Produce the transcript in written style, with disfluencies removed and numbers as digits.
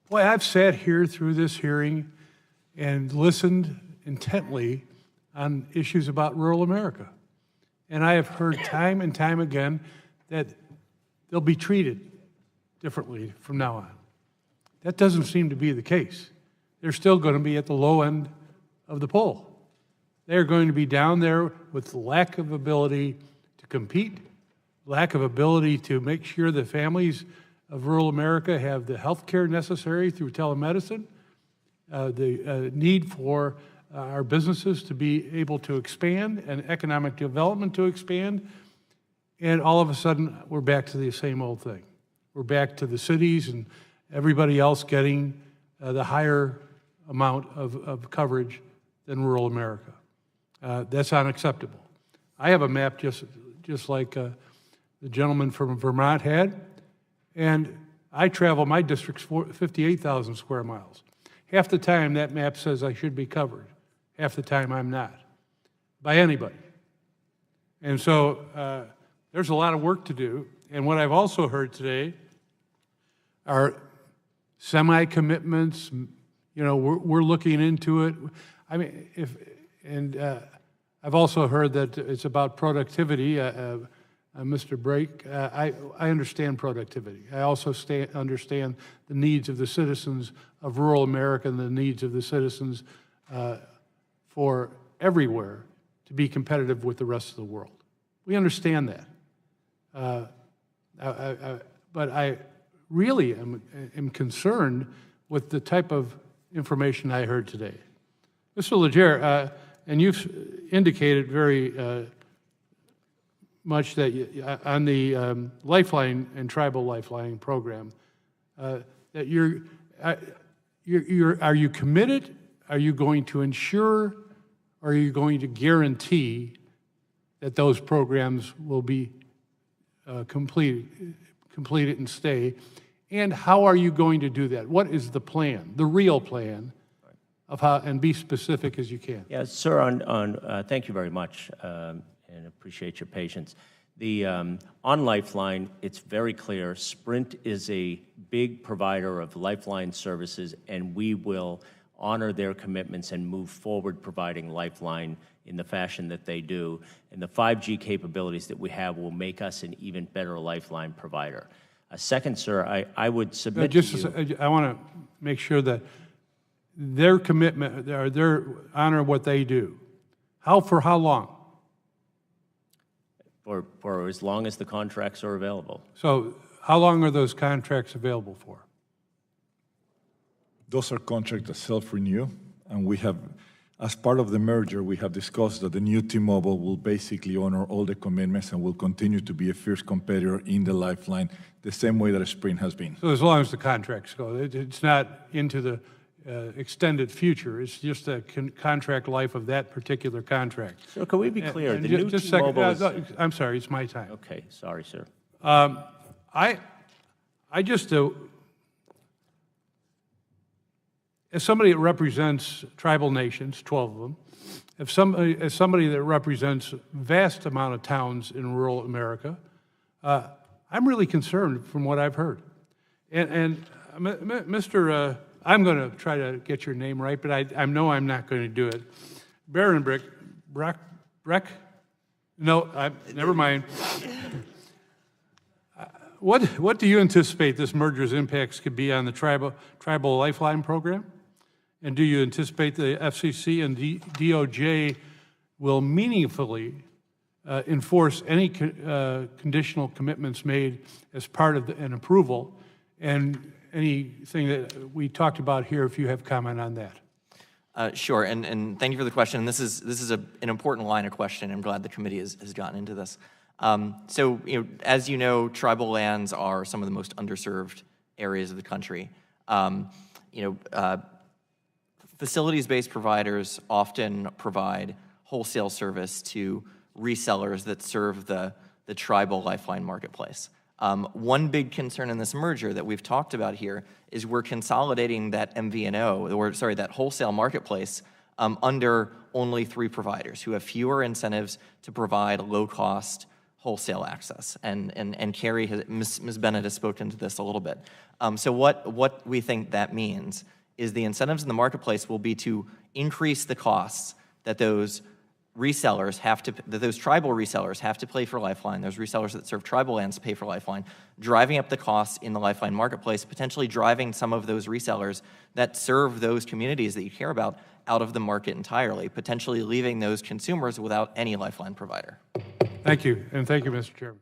Boy, I've sat here through this hearing and listened intently on issues about rural America. And I have heard time and time again that they'll be treated differently from now on. That doesn't seem to be the case. They're still going to be at the low end of the poll. They're going to be down there with lack of ability to compete, lack of ability to make sure the families of rural America have the health care necessary through telemedicine, the need for our businesses to be able to expand and economic development to expand, and all of a sudden we're back to the same old thing. We're back to the cities and everybody else getting the higher amount of coverage than rural America. That's unacceptable. I have a map just like the gentleman from Vermont had, and I travel, my district's 58,000 square miles. Half the time that map says I should be covered. Half the time I'm not, by anybody. And so there's a lot of work to do. And what I've also heard today are semi-commitments. You know, we're looking into it. I mean, I've also heard that it's about productivity. Mr. Brake, I understand productivity. I also understand the needs of the citizens of rural America and the needs of the citizens for everywhere to be competitive with the rest of the world. We understand that. But I really am concerned with the type of information I heard today. Mr. Legere, and you've indicated very much that on the Lifeline and Tribal Lifeline program, that are you committed? Are you going to ensure? Or are you going to guarantee that those programs will be completed and stay? And how are you going to do that? What is the plan, the real plan, of how, and be specific as you can? Yeah, sir, thank you very much, and appreciate your patience. On Lifeline, it's very clear, Sprint is a big provider of Lifeline services, and we will honor their commitments and move forward providing Lifeline in the fashion that they do. And the 5G capabilities that we have will make us an even better Lifeline provider. Second, sir, I would submit to you... I want to make sure that their commitment, their honor what they do. For how long? For as long as the contracts are available. So how long are those contracts available for? Those are contracts that self-renew, and we have, as part of the merger, we have discussed that the new T-Mobile will basically honor all the commitments and will continue to be a fierce competitor in the Lifeline, the same way that Sprint has been. So as long as the contracts go, it's not into the extended future, it's just the contract life of that particular contract. So can we be clear? And the new T-Mobile is... I'm sorry, it's my time. Okay, sorry, sir. I just... as somebody that represents tribal nations, 12 of them, as somebody that represents vast amount of towns in rural America, I'm really concerned from what I've heard. And Mr. I'm going to try to get your name right, but I know I'm not going to do it. Breck? No, never mind. What do you anticipate this merger's impacts could be on the tribal Lifeline program? And do you anticipate the FCC and DOJ will meaningfully enforce any conditional commitments made as part of an approval, and anything that we talked about here, if you have comment on that? Sure, and thank you for the question. This is an important line of question. I'm glad the committee has gotten into this. So, as you know, tribal lands are some of the most underserved areas of the country. Facilities-based providers often provide wholesale service to resellers that serve the tribal Lifeline marketplace. One big concern in this merger that we've talked about here is we're consolidating that that wholesale marketplace under only 3 providers who have fewer incentives to provide low-cost wholesale access. And Carrie, Ms. Bennett has spoken to this a little bit. So what we think that means is the incentives in the marketplace will be to increase the costs that those resellers that those tribal resellers have to pay for Lifeline, those resellers that serve tribal lands pay for Lifeline, driving up the costs in the Lifeline marketplace, potentially driving some of those resellers that serve those communities that you care about out of the market entirely, potentially leaving those consumers without any Lifeline provider. Thank you, and thank you, Mr. Chairman.